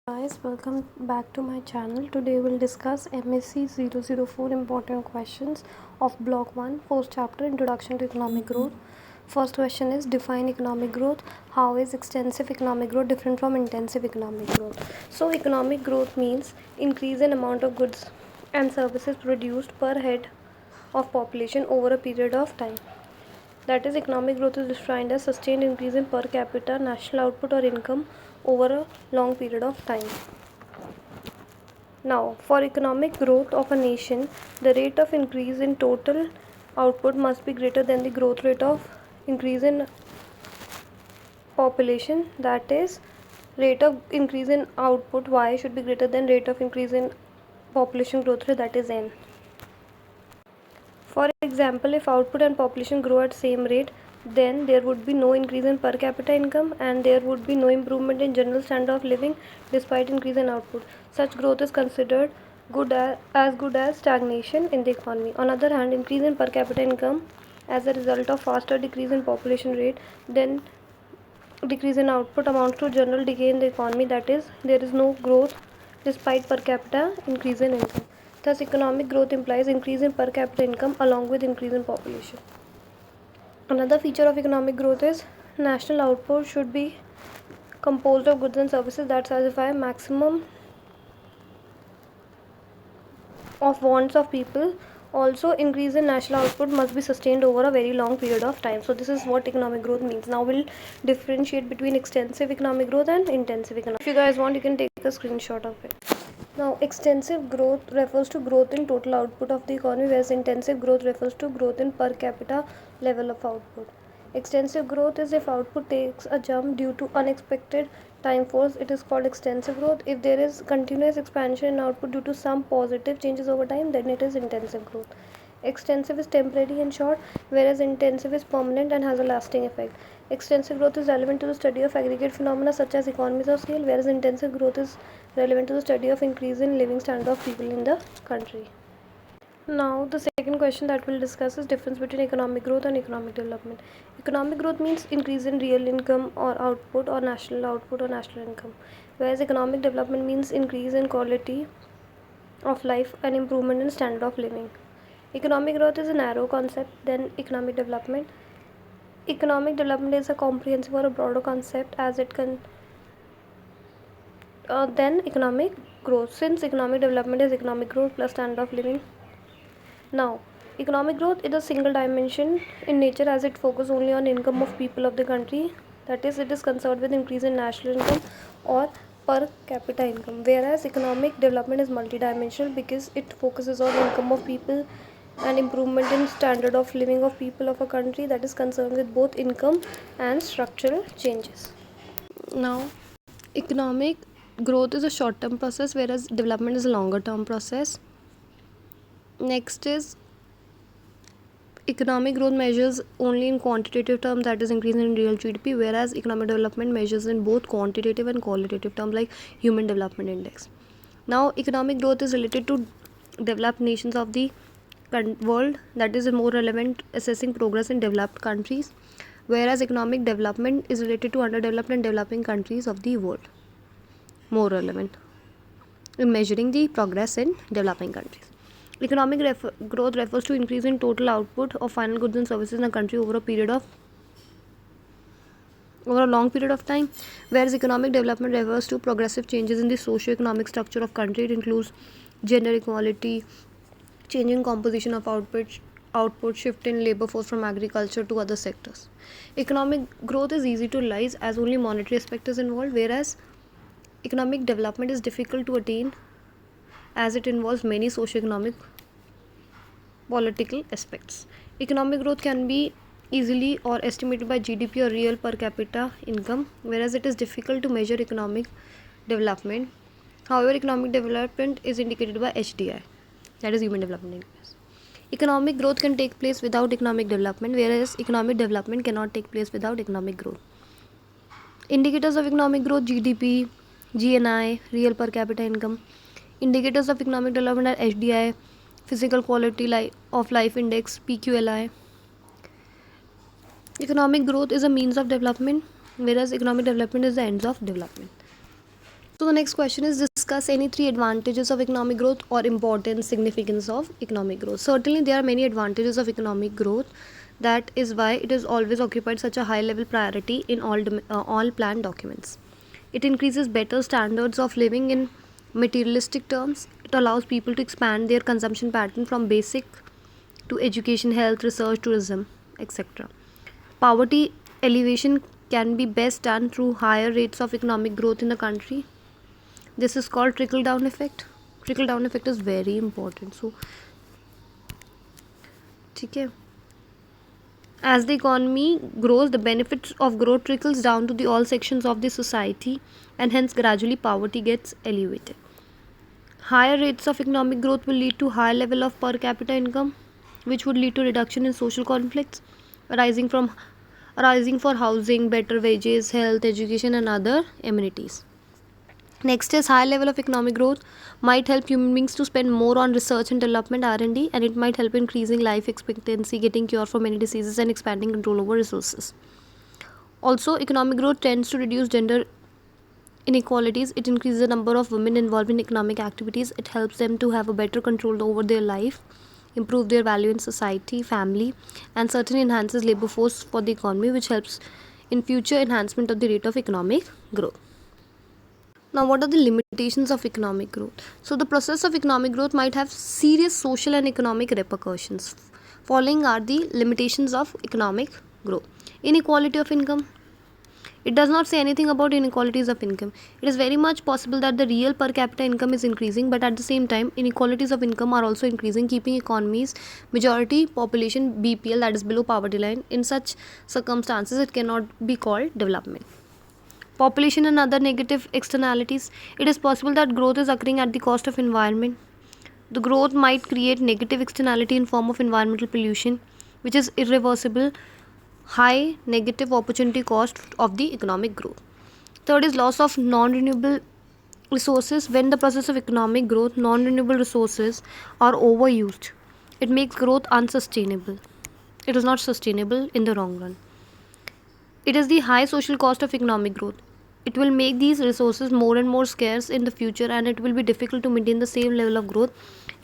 Guys, welcome back to my channel. Today we'll discuss MSc 004 important questions of block 1, fourth chapter, Introduction to Economic Growth. First question is, define economic growth. How is extensive economic growth different from intensive economic growth? So economic growth means increase in amount of goods and services produced per head of population over a period of time. That is, economic growth is defined as sustained increase in per capita national output or income over a long period of time. Now, for economic growth of a nation, the rate of increase in total output must be greater than the growth rate of increase in population. That is, rate of increase in output y should be greater than rate of increase in population growth rate, that is n. For example, if output and population grow at same rate, then there would be no increase in per capita income and there would be no improvement in general standard of living despite increase in output. Such growth is considered good as stagnation in the economy. On the other hand, increase in per capita income as a result of faster decrease in population rate then decrease in output amounts to general decay in the economy, that is, there is no growth despite per capita increase in income. Thus, economic growth implies increase in per capita income along with increase in population. Another feature of economic growth is national output should be composed of goods and services that satisfy maximum of wants of people. Also, increase in national output must be sustained over a very long period of time. So this is what economic growth means. Now we'll differentiate between extensive economic growth and intensive economic. If you guys want, you can take a screenshot of it. Now, extensive growth refers to growth in total output of the economy, whereas intensive growth refers to growth in per capita level of output. Extensive growth is if output takes a jump due to unexpected time force, it is called extensive growth. If there is continuous expansion in output due to some positive changes over time, then it is intensive growth. Extensive is temporary and short, whereas intensive is permanent and has a lasting effect. Extensive growth is relevant to the study of aggregate phenomena such as economies of scale, whereas intensive growth is relevant to the study of increase in living standard of people in the country. Now, the second question that we'll discuss is difference between economic growth and economic development. Economic growth means increase in real income or output or national income, whereas economic development means increase in quality of life and improvement in standard of living. Economic growth is a narrow concept than economic development. Economic development is a comprehensive or a broader concept as it can than economic growth, since economic development is economic growth plus standard of living. Now, economic growth is a single dimension in nature as it focuses only on income of people of the country. That is, it is concerned with increase in national income or per capita income, whereas economic development is multidimensional because it focuses on income of people and improvement in standard of living of people of a country, that is concerned with both income and structural changes. Now, economic growth is a short term process, whereas development is a longer term process. Next is economic growth measures only in quantitative terms, that is increase in real GDP, whereas economic development measures in both quantitative and qualitative terms like human development index. Now, economic growth is related to developed nations of the world, that is more relevant assessing progress in developed countries, whereas economic development is related to underdeveloped and developing countries of the world, more relevant in measuring the progress in developing countries. Economic growth refers to increase in total output of final goods and services in a country over a long period of time, whereas economic development refers to progressive changes in the socio-economic structure of country. It includes gender equality, changing composition of output, shift in labor force from agriculture to other sectors. Economic growth is easy to realize as only monetary aspect is involved, whereas economic development is difficult to attain as it involves many socio-economic political aspects. Economic growth can be easily or estimated by GDP or real per capita income, whereas it is difficult to measure economic development. However, economic development is indicated by HDI, that is human development index. Economic growth can take place without economic development, whereas economic development cannot take place without economic growth. Indicators of economic growth: GDP, GNI, real per capita income. Indicators of economic development are HDI, physical quality of life index, PQLI. Economic growth is a means of development, whereas economic development is the ends of development. So the next question is, discuss any three advantages of economic growth or important significance of economic growth. Certainly there are many advantages of economic growth. That is why it has always occupied such a high level priority in all planned documents. It increases better standards of living in materialistic terms. It allows people to expand their consumption pattern from basic to education, health, research, tourism, etc. Poverty elevation can be best done through higher rates of economic growth in the country. This is called trickle down effect. Trickle down effect is very important. So ठीक है, as the economy grows, the benefits of growth trickles down to the all sections of the society, and hence gradually poverty gets elevated. Higher rates of economic growth will lead to higher level of per capita income, which would lead to reduction in social conflicts arising from arising for housing, better wages, health, education, and other amenities. Next is high level of economic growth might help human beings to spend more on research and development R&D, and it might help increasing life expectancy, getting cure for many diseases, and expanding control over resources. Also, economic growth tends to reduce gender inequalities. It increases the number of women involved in economic activities. It helps them to have a better control over their life, improve their value in society, family, and certainly enhances labor force for the economy, which helps in future enhancement of the rate of economic growth. Now, what are the limitations of economic growth? So, the process of economic growth might have serious social and economic repercussions. Following are the limitations of economic growth. Inequality of income. It does not say anything about inequalities of income. It is very much possible that the real per capita income is increasing, but at the same time, inequalities of income are also increasing, keeping economies majority population BPL, that is below poverty line. In such circumstances, it cannot be called development. Population and other negative externalities. It is possible that growth is occurring at the cost of environment. The growth might create negative externality in form of environmental pollution, which is irreversible. High negative opportunity cost of the economic growth. Third is loss of non-renewable resources. When the process of economic growth, non-renewable resources are overused, it makes growth unsustainable. It is not sustainable in the long run. It is the high social cost of economic growth. It will make these resources more and more scarce in the future, and it will be difficult to maintain the same level of growth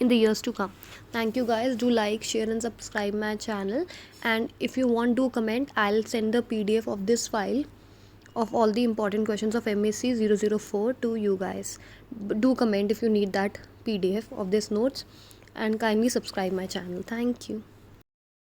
in the years to come. Thank you guys. Do like, share, and subscribe my channel. And if you want to comment, I'll send the PDF of this file of all the important questions of MSc 004 to you guys. Do comment if you need that PDF of this notes, and kindly subscribe my channel. Thank you.